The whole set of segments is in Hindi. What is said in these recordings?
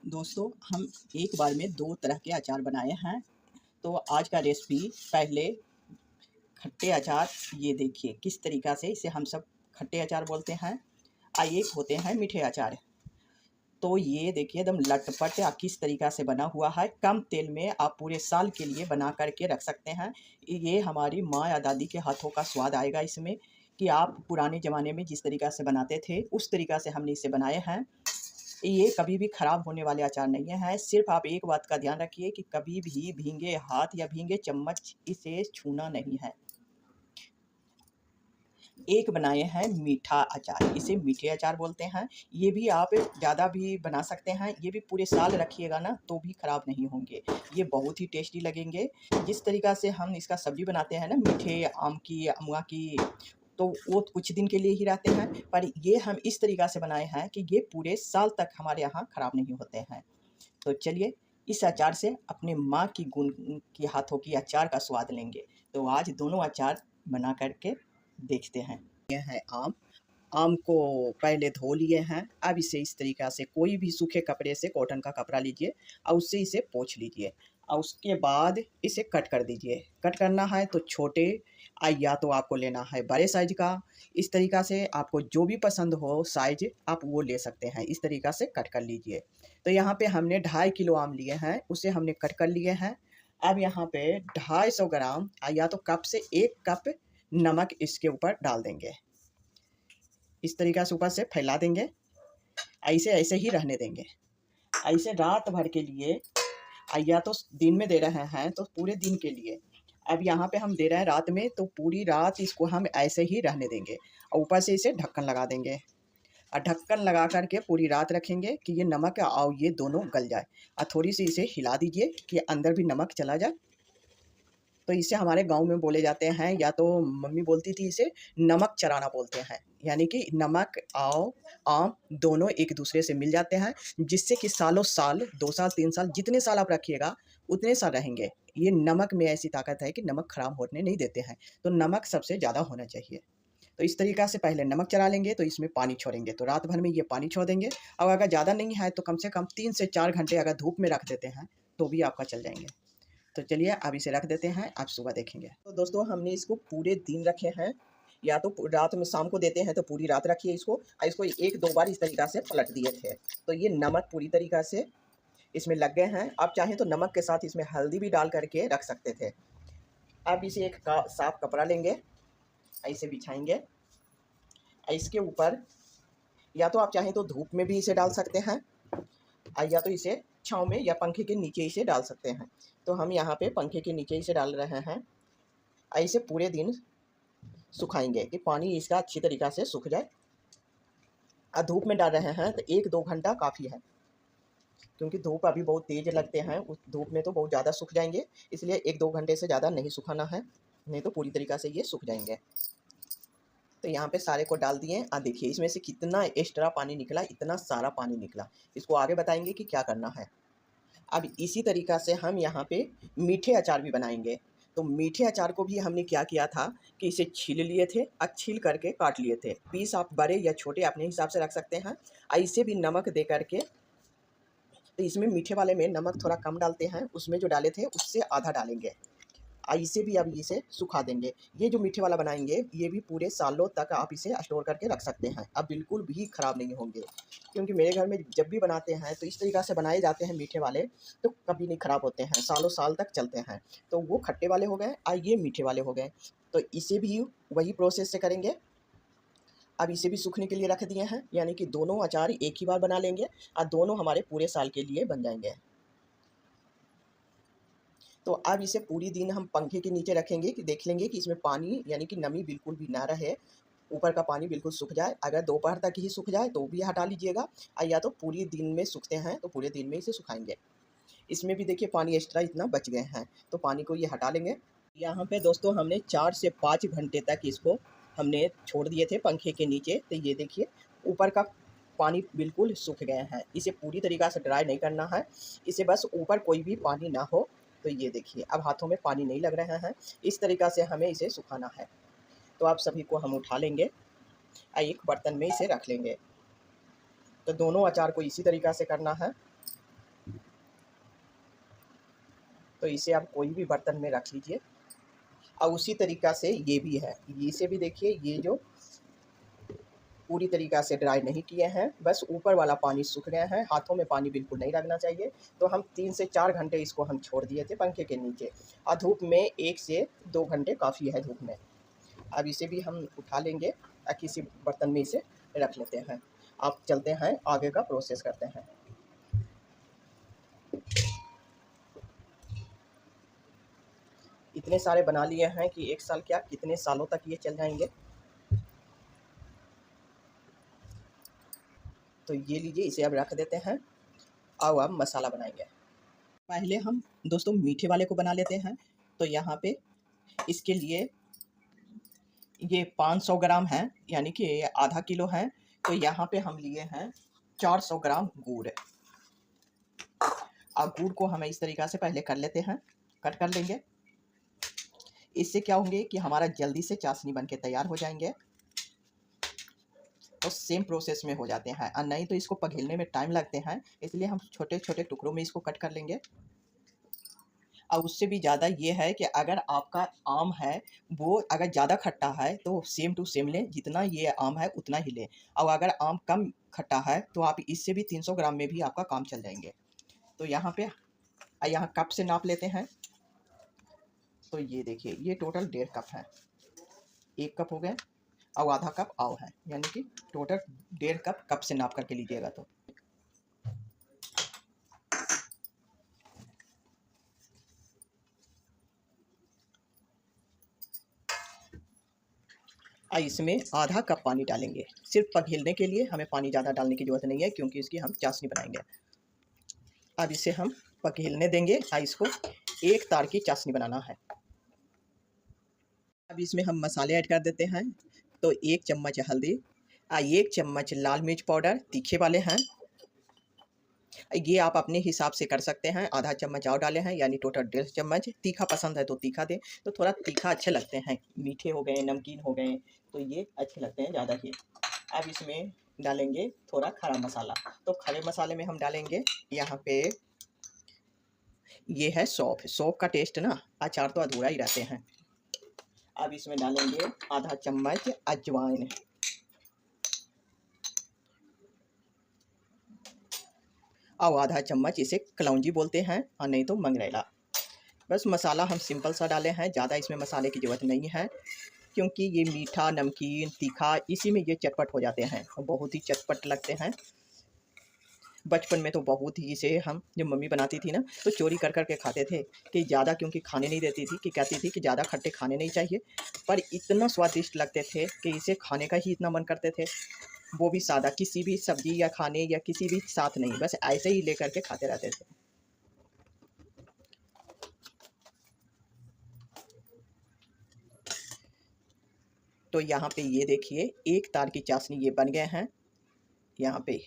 दोस्तों, हम एक बार में 2 तरह के अचार बनाए हैं। तो आज का रेसिपी पहले खट्टे अचार, ये देखिए किस तरीक़ा से इसे हम सब खट्टे अचार बोलते हैं। एक होते हैं मीठे अचार। तो ये देखिए एकदम लटपट या किस तरीक़ा से बना हुआ है। कम तेल में आप पूरे साल के लिए बना कर के रख सकते हैं। ये हमारी माँ या दादी के हाथों का स्वाद आएगा इसमें, कि आप पुराने ज़माने में जिस तरीक़ा से बनाते थे, उस तरीक़ा से हमने इसे बनाए हैं। ये कभी भी ख़राब होने वाले अचार नहीं है। सिर्फ़ आप एक बात का ध्यान रखिए कि कभी भी भींगे हाथ या भींगे चम्मच इसे छूना नहीं है। एक बनाए हैं मीठा अचार, इसे मीठे अचार बोलते हैं। ये भी आप ज़्यादा भी बना सकते हैं। ये भी पूरे साल रखिएगा ना तो भी ख़राब नहीं होंगे। ये बहुत ही टेस्टी लगेंगे। जिस तरीक़ा से हम इसका सब्ज़ी बनाते हैं ना, मीठे आम की, अमुआ की, तो वो कुछ दिन के लिए ही रहते हैं। पर ये हम इस तरीक़ा से बनाए हैं कि ये पूरे साल तक हमारे यहाँ ख़राब नहीं होते हैं। तो चलिए इस अचार से अपने माँ की गुण के हाथों की अचार का स्वाद लेंगे। तो आज दोनों अचार बना कर के देखते हैं। ये है आम। आम को पहले धो लिए हैं। अब इसे इस तरीक़ा से कोई भी सूखे कपड़े से, कॉटन का कपड़ा लीजिए और उससे इसे पोंछ लीजिए और उसके बाद इसे कट कर दीजिए। कट करना है तो छोटे या तो आपको लेना है बड़े साइज़ का। इस तरीक़ा से आपको जो भी पसंद हो साइज़ आप वो ले सकते हैं। इस तरीक़ा से कट कर लीजिए। तो यहाँ पे हमने 2.5 किलो आम लिए हैं, उसे हमने कट कर लिए हैं। अब यहाँ पे 250 ग्राम या तो कप से 1 कप नमक इसके ऊपर डाल देंगे। इस तरीक़ा से ऊपर से फैला देंगे। ऐसे ही रहने देंगे। ऐसे रात भर के लिए, या तो दिन में दे रहे हैं तो पूरे दिन के लिए। अब यहाँ पे हम दे रहे हैं रात में, तो पूरी रात इसको हम ऐसे ही रहने देंगे और ऊपर से इसे ढक्कन लगा देंगे। और ढक्कन लगा कर के पूरी रात रखेंगे कि ये नमक और ये दोनों गल जाए। और थोड़ी-सी इसे हिला दीजिए कि अंदर भी नमक चला जाए। तो इसे हमारे गाँव में बोले जाते हैं, या तो मम्मी बोलती थी इसे नमक चराना बोलते हैं। यानी कि नमक और आम दोनों एक दूसरे से मिल जाते हैं, जिससे कि सालों-साल, 2 साल, 3 साल, जितने साल आप रखिएगा उतने साल रहेंगे। ये नमक में ऐसी ताकत है कि नमक ख़राब होने नहीं देते हैं, तो नमक सबसे ज़्यादा होना चाहिए। तो इस तरीक़ा से पहले नमक चला लेंगे, तो इसमें पानी छोड़ेंगे, तो रात भर में ये पानी छोड़ देंगे। और अगर ज़्यादा नहीं है तो कम से कम 3 से 4 घंटे अगर धूप में रख देते हैं, तो भी आपका चल जाएँगे। तो चलिए अब इसे रख देते हैं, आप सुबह देखेंगे। तो दोस्तों, हमने इसको पूरे दिन रखे हैं, या तो रात में शाम को देते हैं तो पूरी रात रखिए इसको, और इसको 1-2 बार इस तरीक़ा से पलट दिए थे। तो ये नमक पूरी तरीक़ा से इसमें लग गए हैं। आप चाहें तो नमक के साथ इसमें हल्दी भी डाल कर के रख सकते थे। अब इसे एक साफ़ कपड़ा लेंगे, ऐसे बिछाएँगे। इसके ऊपर या तो आप चाहें तो धूप में भी इसे डाल सकते हैं, या तो इसे छाँव में या पंखे के नीचे इसे डाल सकते हैं। तो हम यहाँ पे पंखे के नीचे इसे डाल रहे हैं। ऐसे पूरे दिन सुखाएँगे कि पानी इसका अच्छी तरीक़ा से सूख जाए। धूप में डाल रहे हैं तो 1-2 घंटा काफ़ी है, क्योंकि धूप अभी बहुत तेज़ लगते हैं। उस धूप में तो बहुत ज़्यादा सूख जाएँगे, इसलिए 1-2 घंटे से ज़्यादा नहीं सुखाना है, नहीं तो पूरी तरीक़ा से ये सूख जाएँगे। तो यहाँ पे सारे को डाल दिए। देखिए इसमें से कितना एक्स्ट्रा पानी निकला, इतना सारा पानी निकला। इसको आगे बताएँगे कि क्या करना है। अब इसी तरीक़ा से हम यहाँ पे मीठे अचार भी बनाएँगे। तो मीठे अचार को भी हमने क्या किया था कि इसे छील लिए थे और छील करके काट लिए थे। पीस आप बड़े या छोटे अपने हिसाब से रख सकते हैं। इसे भी नमक दे कर के, तो इसमें मीठे वाले में नमक थोड़ा कम डालते हैं, उसमें जो डाले थे उससे आधा डालेंगे। इसे भी अब इसे सुखा देंगे। ये जो मीठे वाला बनाएँगे, ये भी पूरे सालों तक आप इसे स्टोर करके रख सकते हैं। अब बिल्कुल भी ख़राब नहीं होंगे, क्योंकि मेरे घर में जब भी बनाते हैं तो इस तरीक़ा से बनाए जाते हैं मीठे वाले, तो कभी नहीं ख़राब होते हैं, सालों-साल तक चलते हैं। तो वो खट्टे वाले हो गए और ये मीठे वाले हो गए। तो इसे भी वही प्रोसेस से करेंगे। अब इसे भी सूखने के लिए रख दिए हैं, यानी कि दोनों अचार एक ही बार बना लेंगे और दोनों हमारे पूरे साल के लिए बन जाएँगे। तो अब इसे पूरी दिन हम पंखे के नीचे रखेंगे कि देख लेंगे कि इसमें पानी यानी कि नमी बिल्कुल भी ना रहे, ऊपर का पानी बिल्कुल सूख जाए। अगर दोपहर तक ही सूख जाए तो भी हटा लीजिएगा, या तो पूरी दिन में सूखते हैं तो पूरे दिन में इसे सुखाएँगे। इसमें भी देखिए पानी एक्स्ट्रा इतना बच गए हैं, तो पानी को ये हटा लेंगे। यहाँ पे दोस्तों हमने 4 से 5 घंटे तक इसको हमने छोड़ दिए थे पंखे के नीचे। तो ये देखिए ऊपर का पानी बिल्कुल सूख गए हैं। इसे पूरी तरीक़ा से ड्राई नहीं करना है, इसे बस ऊपर कोई भी पानी ना हो। तो ये देखिए अब हाथों में पानी नहीं लग रहे हैं, इस तरीक़ा से हमें इसे सुखाना है। तो आप सभी को हम उठा लेंगे, एक बर्तन में इसे रख लेंगे। तो दोनों अचार को इसी तरीक़ा से करना है। तो इसे आप कोई भी बर्तन में रख लीजिए। और उसी तरीक़ा से ये भी है, इसे भी देखिए, ये जो पूरी तरीक़ा से ड्राई नहीं किए हैं, बस ऊपर वाला पानी सूख गया है, हाथों में पानी बिल्कुल नहीं लगना चाहिए। तो हम 3 से 4 घंटे इसको हम छोड़ दिए थे पंखे के नीचे, और धूप में 1 से 2 घंटे काफ़ी है धूप में। अब इसे भी हम उठा लेंगे और किसी बर्तन में इसे रख लेते हैं। अब चलते हैं आगे का प्रोसेस करते हैं। इतने सारे बना लिए हैं कि 1 साल क्या कितने सालों तक ये चल जाएँगे। तो ये लीजिए, इसे अब रख देते हैं। आओ अब मसाला बनाएँगे। पहले हम दोस्तों मीठे वाले को बना लेते हैं। तो यहाँ पे इसके लिए ये 500 ग्राम है, यानी कि आधा किलो है। तो यहाँ पे हम लिए हैं 400 ग्राम गुड़। अब गुड़ को हमें इस तरीक़ा से पहले कर लेते हैं, कट कर लेंगे। इससे क्या होंगे कि हमारा जल्दी से चाशनी बन के तैयार हो जाएंगे। तो सेम प्रोसेस में हो जाते हैं, और नहीं तो इसको पिघलने में टाइम लगते हैं, इसलिए हम छोटे छोटे टुकड़ों में इसको कट कर लेंगे। और उससे भी ज़्यादा ये है कि अगर आपका आम है वो अगर ज़्यादा खट्टा है तो सेम टू सेम लें, जितना ये आम है उतना ही लें। और अगर आम कम खट्टा है तो आप इससे भी 300 ग्राम में भी आपका काम चल जाएंगे। तो यहाँ पे यहाँ कप से नाप लेते हैं। तो ये देखिए, ये टोटल 1.5 कप है। 1 कप हो गए और आधा कप आव है, यानी कि टोटल 1.5 कप से नाप करके लीजिएगा। तो इसमें आधा कप पानी डालेंगे, सिर्फ पघेलने के लिए। हमें पानी ज़्यादा डालने की ज़रूरत नहीं है, क्योंकि इसकी हम चाशनी बनाएंगे। अब इसे हम पघेलने देंगे और इसको एक तार की चाशनी बनाना है। अब इसमें हम मसाले ऐड कर देते हैं। तो 1 चम्मच हल्दी, 1 चम्मच लाल मिर्च पाउडर, तीखे वाले हैं। ये आप अपने हिसाब से कर सकते हैं। आधा चम्मच और डाले हैं, यानी टोटल 1.5 चम्मच। तीखा पसंद है तो तीखा दें, तो थोड़ा तीखा अच्छे लगते हैं। मीठे हो गए, नमकीन हो गए, तो ये अच्छे लगते हैं ज़्यादा ही। अब इसमें डालेंगे थोड़ा खड़ा मसाला। तो खड़े मसाले में हम डालेंगे यहाँ पे, ये है सौंफ। सौंफ का टेस्ट ना अचार तो अधूरा ही रहते हैं। अब इसमें डालेंगे आधा चम्मच अजवाइन। और आधा चम्मच इसे कलौंजी बोलते हैं, और नहीं तो मंगरेला। बस मसाला हम सिंपल सा डाले हैं, ज़्यादा इसमें मसाले की ज़रूरत नहीं है, क्योंकि ये मीठा, नमकीन, तीखा, इसी में ये चटपट हो जाते हैं, बहुत ही चटपट लगते हैं। बचपन में तो बहुत ही इसे हम, जब मम्मी बनाती थी ना, तो चोरी कर कर के खाते थे, कि ज़्यादा क्योंकि खाने नहीं देती थी, कि कहती थी कि ज़्यादा खट्टे खाने नहीं चाहिए। पर इतना स्वादिष्ट लगते थे कि इसे खाने का ही इतना मन करते थे। वो भी सादा, किसी भी सब्जी या खाने या किसी भी साथ नहीं, बस ऐसे ही लेकर के खाते रहते थे। तो यहाँ पे ये देखिए, एक तार की चाशनी ये बन गए हैं। यहाँ पे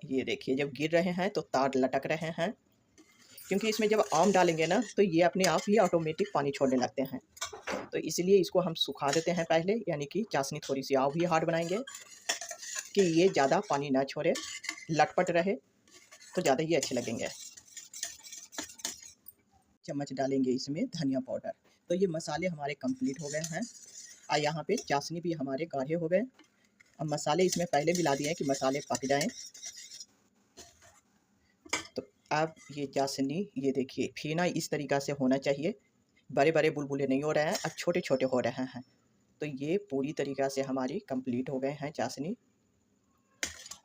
ये देखिए, जब गिर रहे हैं तो तार लटक रहे हैं, क्योंकि इसमें जब आम डालेंगे ना तो ये अपने आप ही ऑटोमेटिक पानी छोड़ने लगते हैं। तो इसलिए इसको हम सुखा देते हैं पहले, यानी कि चाशनी थोड़ी सी और भी हार्ड बनाएंगे, कि ये ज़्यादा पानी ना छोड़े, लटपट रहे, तो ज़्यादा ही अच्छे लगेंगे। चम्मच डालेंगे इसमें धनिया पाउडर। तो ये मसाले हमारे कंप्लीट हो गए हैं, और यहाँ पे चाशनी भी हमारे गाढ़े हो गए। अब मसाले इसमें पहले मिला दिए हैं कि मसाले पक जाएं। तो अब ये चाशनी, ये देखिए फेना इस तरीक़ा से होना चाहिए, बड़े बड़े बुलबुले नहीं हो रहे हैं, अब छोटे छोटे हो रहे हैं। तो ये पूरी तरीक़ा से हमारी कंप्लीट हो गए हैं चाशनी।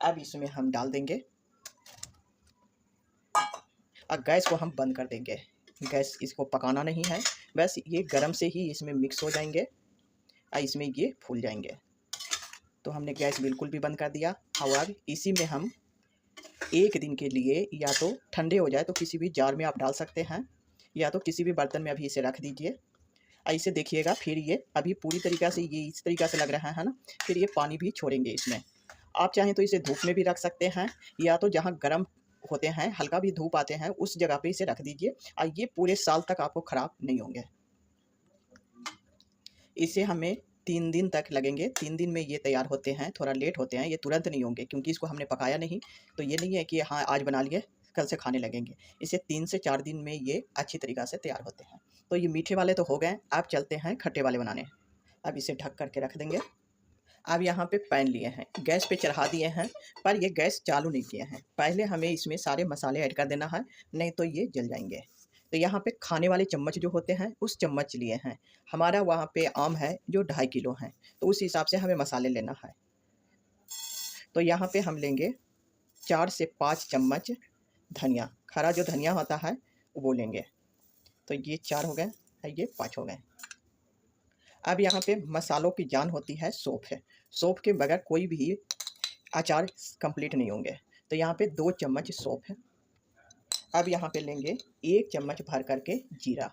अब इसमें हम डाल देंगे, अब गैस को हम बंद कर देंगे। गैस इसको पकाना नहीं है, बस ये गरम से ही इसमें मिक्स हो जाएंगे और इसमें ये फूल जाएंगे। तो हमने गैस बिल्कुल भी बंद कर दिया। और इसी में हम 1 दिन के लिए, या तो ठंडे हो जाए तो किसी भी जार में आप डाल सकते हैं, या तो किसी भी बर्तन में अभी इसे रख दीजिए। ऐसे देखिएगा, फिर ये अभी पूरी तरीक़ा से ये इस तरीक़ा से लग रहा है ना, फिर ये पानी भी छोड़ेंगे इसमें। आप चाहें तो इसे धूप में भी रख सकते हैं, या तो जहाँ गर्म होते हैं, हल्का भी धूप आते हैं, उस जगह पे इसे रख दीजिए, और ये पूरे साल तक आपको ख़राब नहीं होंगे। इसे हमें 3 दिन तक लगेंगे। 3 दिन में ये तैयार होते हैं, थोड़ा लेट होते हैं, ये तुरंत नहीं होंगे, क्योंकि इसको हमने पकाया नहीं। तो ये नहीं है कि हाँ आज बना लिए कल से खाने लगेंगे। इसे 3 से 4 दिन में ये अच्छी तरीक़ा से तैयार होते हैं। तो ये मीठे वाले तो हो गए, अब चलते हैं खट्टे वाले बनाने। अब इसे ढक कर के रख देंगे। अब यहाँ पे पैन लिए हैं, गैस पे चढ़ा दिए हैं, पर ये गैस चालू नहीं किए हैं। पहले हमें इसमें सारे मसाले ऐड कर देना है, नहीं तो ये जल जाएँगे। तो यहाँ पे खाने वाले चम्मच जो होते हैं, उस चम्मच लिए हैं। हमारा वहाँ पे आम है जो 2.5 किलो है, तो उस हिसाब से हमें मसाले लेना है। तो यहाँ पे हम लेंगे 4 से 5 चम्मच धनिया, खरा जो धनिया होता है वो लेंगे। तो ये 4 हो गए, ये 5 हो गए। अब यहाँ पे मसालों की जान होती है सौंफ है। सौंफ के बगैर कोई भी अचार कंप्लीट नहीं होंगे। तो यहाँ पे 2 चम्मच सौंफ है। अब यहाँ पे लेंगे 1 चम्मच भर करके जीरा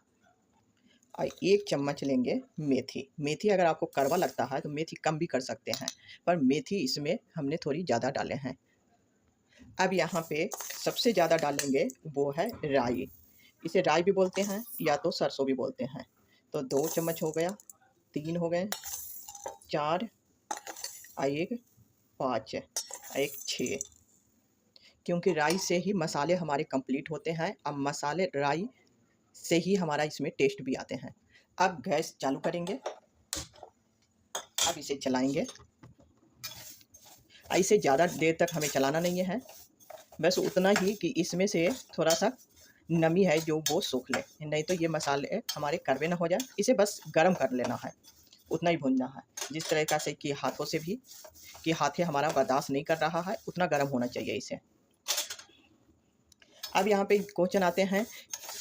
और 1 चम्मच लेंगे मेथी। मेथी अगर आपको कड़वा लगता है तो मेथी कम भी कर सकते हैं, पर मेथी इसमें हमने थोड़ी ज़्यादा डाले हैं। अब यहाँ पे सबसे ज़्यादा डालेंगे वो है राई। इसे राई भी बोलते हैं या तो सरसों भी बोलते हैं। तो 2 चम्मच हो गया, 3 हो गए, 4 और 1 5 और 1 6, क्योंकि राई से ही मसाले हमारे कंप्लीट होते हैं। अब मसाले राई से ही हमारा इसमें टेस्ट भी आते हैं। अब गैस चालू करेंगे, अब इसे चलाएंगे। इसे ज़्यादा देर तक हमें चलाना नहीं है, बस उतना ही कि इसमें से थोड़ा सा नमी है जो वो सूख ले, नहीं तो ये मसाले हमारे कड़वे ना हो जाए। इसे बस गरम कर लेना है, उतना ही भूनना है, जिस तरीक़ा से कि हाथों से भी कि हाथे हमारा बर्दाश्त नहीं कर रहा है, उतना गर्म होना चाहिए इसे। अब यहाँ पे क्वेश्चन आते हैं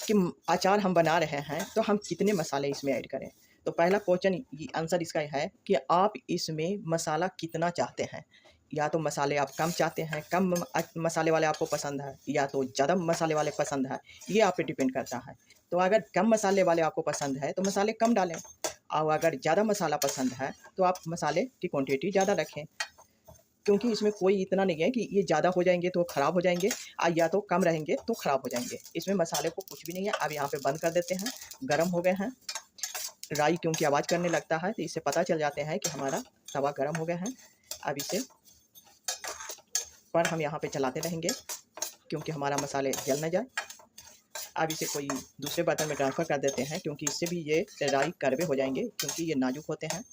कि अचार हम बना रहे हैं तो हम कितने मसाले इसमें ऐड करें। तो पहला क्वेश्चन आंसर इसका है कि आप इसमें मसाला कितना चाहते हैं। या तो मसाले आप कम चाहते हैं, कम मसाले वाले आपको पसंद है, या तो ज़्यादा मसाले वाले पसंद है, ये आप पे डिपेंड करता है। तो अगर कम मसाले वाले आपको पसंद है तो मसाले कम डालें, और अगर ज़्यादा मसाला पसंद है तो आप मसाले की क्वांटिटी ज़्यादा रखें, क्योंकि इसमें कोई इतना नहीं है कि ये ज़्यादा हो जाएंगे तो ख़राब हो जाएंगे, या तो कम रहेंगे तो ख़राब हो जाएंगे। इसमें मसाले को कुछ भी नहीं है। अब यहाँ पे बंद कर देते हैं, गर्म हो गए हैं। राई क्योंकि आवाज़ करने लगता है तो इससे पता चल जाते हैं कि हमारा तवा गर्म हो गया है। अब इसे पर हम यहाँ पे चलाते रहेंगे क्योंकि हमारा मसाले जल न जाए। अब इसे कोई दूसरे बर्तन में ट्रांसफ़र कर देते हैं, क्योंकि इससे भी ये राई कड़वे हो जाएंगे, क्योंकि ये नाजुक होते हैं।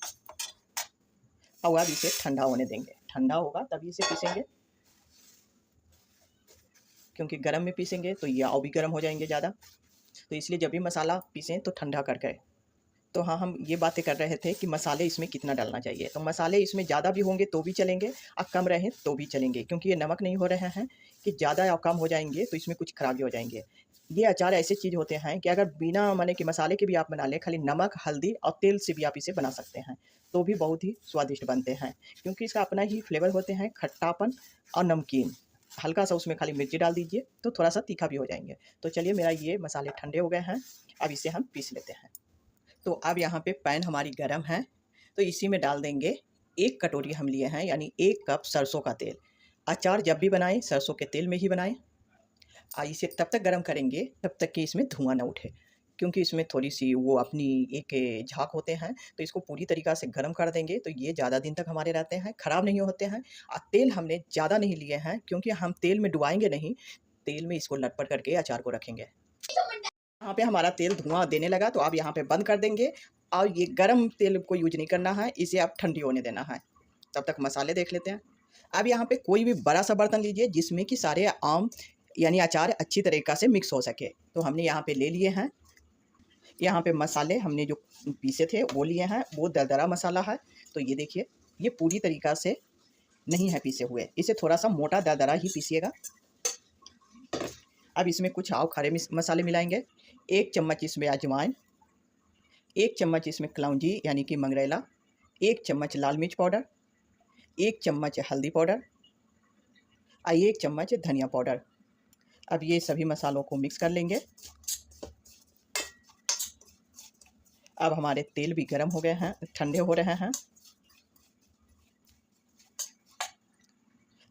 और अब इसे ठंडा होने देंगे, ठंडा होगा तभी इसे पीसेंगे, क्योंकि गर्म में पीसेंगे तो ये और भी गर्म हो जाएंगे ज़्यादा। तो इसलिए जब भी मसाला पीसें तो ठंडा करके। तो हाँ, हम ये बातें कर रहे थे कि मसाले इसमें कितना डालना चाहिए। तो मसाले इसमें ज़्यादा भी होंगे तो भी चलेंगे और कम रहें तो भी चलेंगे, क्योंकि ये नमक नहीं हो रहे हैं कि ज़्यादा या कम हो जाएंगे तो इसमें कुछ खराबी हो जाएंगे। ये अचार ऐसे चीज़ होते हैं कि अगर बिना माने कि मसाले के भी आप बना लें, खाली नमक, हल्दी और तेल से भी आप इसे बना सकते हैं, तो भी बहुत ही स्वादिष्ट बनते हैं, क्योंकि इसका अपना ही फ्लेवर होते हैं, खट्टापन और नमकीन। हल्का सा उसमें खाली मिर्ची डाल दीजिए तो थोड़ा सा तीखा भी हो जाएंगे। तो चलिए, मेरा ये मसाले ठंडे हो गए हैं, अब इसे हम पीस लेते हैं। तो अब यहाँ पे पैन हमारी गर्म है, तो इसी में डाल देंगे 1 कटोरी हम लिए हैं, यानी 1 कप सरसों का तेल। अचार जब भी बनाएं सरसों के तेल में ही बनाएं। इसे तब तक गर्म करेंगे तब तक कि इसमें धुआं ना उठे, क्योंकि इसमें थोड़ी सी वो अपनी एक झाग होते हैं। तो इसको पूरी तरीक़ा से गर्म कर देंगे तो ये ज़्यादा दिन तक हमारे रहते हैं, ख़राब नहीं होते हैं। तेल हमने ज़्यादा नहीं लिए हैं, क्योंकि हम तेल में डुबाएंगे नहीं, तेल में इसको लटपट करके अचार को रखेंगे। यहाँ पे हमारा तेल धुआं देने लगा, तो आप यहाँ पे बंद कर देंगे, और ये गरम तेल को यूज नहीं करना है, इसे आप ठंडी होने देना है। तब तक मसाले देख लेते हैं। अब यहाँ पे कोई भी बड़ा सा बर्तन लीजिए जिसमें कि सारे आम यानी अचार अच्छी तरीक़ा से मिक्स हो सके। तो हमने यहाँ पे ले लिए हैं। यहाँ पे मसाले हमने जो पीसे थे वो लिए हैं, वो दरदरा मसाला है। तो ये देखिए, ये पूरी तरीक़ा से नहीं है पीसे हुए, इसे थोड़ा सा मोटा दरदरा ही पीसिएगा। अब इसमें कुछ और खड़े मसाले मिलाएंगे। 1 चम्मच इसमें अजवाइन, 1 चम्मच इसमें कलौंजी यानी कि मंगरेला, 1 चम्मच लाल मिर्च पाउडर, 1 चम्मच हल्दी पाउडर और 1 चम्मच धनिया पाउडर। अब ये सभी मसालों को मिक्स कर लेंगे। अब हमारे तेल भी गर्म हो गए हैं, ठंडे हो रहे हैं।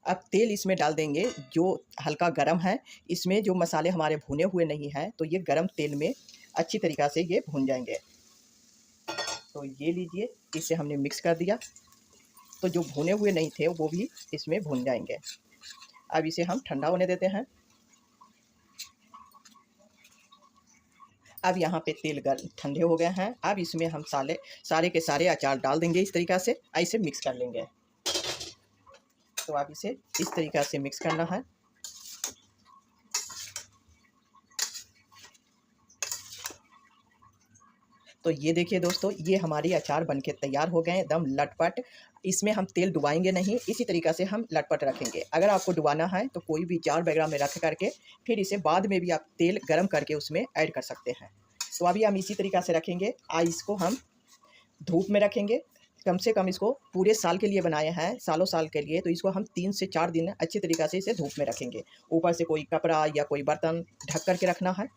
अब तेल इसमें डाल देंगे जो हल्का गरम है। इसमें जो मसाले हमारे भुने हुए नहीं हैं, तो ये गरम तेल में अच्छी तरीक़ा से ये भुन जाएंगे। तो ये लीजिए, इसे हमने मिक्स कर दिया, तो जो भुने हुए नहीं थे वो भी इसमें भुन जाएंगे। अब इसे हम ठंडा होने देते हैं। अब यहाँ पे तेल ठंडे हो गए हैं। अब इसमें हम सारे के सारे अचार डाल देंगे। इस तरीक़ा से ऐसे मिक्स कर लेंगे। तो अब इसे इस तरीक़ा से मिक्स करना है। तो ये देखिए दोस्तों, ये हमारे अचार बनके तैयार हो गए एकदम लटपट। इसमें हम तेल डुबाएंगे नहीं, इसी तरीक़ा से हम लटपट रखेंगे। अगर आपको डुबाना है तो कोई भी जार वगैरह में रख करके फिर इसे बाद में भी आप तेल गरम करके उसमें ऐड कर सकते हैं। तो अभी हम इसी तरीक़ा से रखेंगे। इसको हम धूप में रखेंगे। कम से कम इसको पूरे साल के लिए बनाए हैं, सालों साल के लिए, तो इसको हम 3 से 4 दिन अच्छी तरीक़ा से इसे धूप में रखेंगे। ऊपर से कोई कपड़ा या कोई बर्तन ढक कर के रखना है।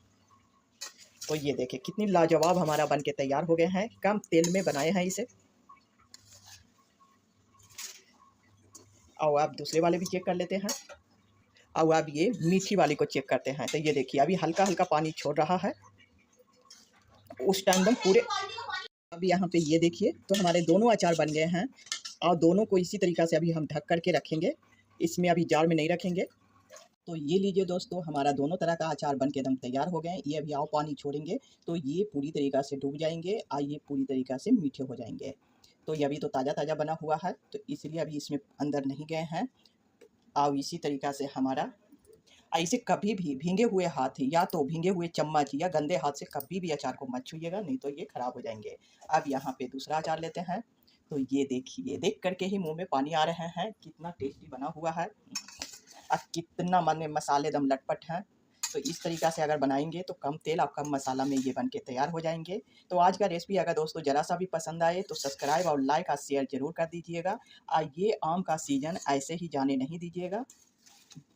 तो ये देखिए कितनी लाजवाब हमारा बन के तैयार हो गए हैं। कम तेल में बनाए हैं इसे। और आप दूसरे वाले भी चेक कर लेते हैं। और अब ये मीठी वाली को चेक करते हैं। तो ये देखिए अभी हल्का हल्का पानी छोड़ रहा है। उस टाइम हम पूरे अब यहाँ पे ये देखिए, तो हमारे दोनों अचार बन गए हैं। और दोनों को इसी तरीक़ा से अभी हम ढक कर के रखेंगे। इसमें अभी जार में नहीं रखेंगे। तो ये लीजिए दोस्तों, हमारा दोनों तरह का अचार बन के एकदम तैयार हो गए हैं। ये अभी आओ पानी छोड़ेंगे तो ये पूरी तरीक़ा से डूब जाएंगे और ये पूरी तरीक़ा से मीठे हो जाएंगे। तो ये अभी तो ताज़ा बना हुआ है, तो इसलिए अभी इसमें अंदर नहीं गए हैं। और इसी तरीक़ा से हमारा ऐसे कभी भी भींगे हुए हाथ या तो भींगे हुए चम्मच या गंदे हाथ से कभी भी अचार को मत छूइएगा, नहीं तो ये ख़राब हो जाएंगे। अब यहाँ पे दूसरा अचार लेते हैं। तो ये देखिए, देख करके ही मुंह में पानी आ रहे हैं, कितना टेस्टी बना हुआ है और कितना मन में मसाले दम लटपट हैं। तो इस तरीक़ा से अगर बनाएंगे तो कम तेल और कम मसाला में ये बन के तैयार हो जाएंगे। तो आज का रेसिपी अगर दोस्तों ज़रा सा भी पसंद आए तो सब्सक्राइब और लाइक और शेयर ज़रूर कर दीजिएगा। और ये आम का सीज़न ऐसे ही जाने नहीं दीजिएगा।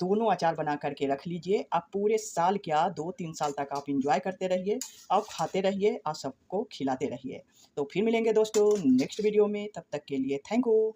दोनों अचार बना करके रख लीजिए। आप पूरे साल क्या 2-3 साल तक आप इंजॉय करते रहिए और खाते रहिए और सबको खिलाते रहिए। तो फिर मिलेंगे दोस्तों नेक्स्ट वीडियो में, तब तक के लिए थैंक यू।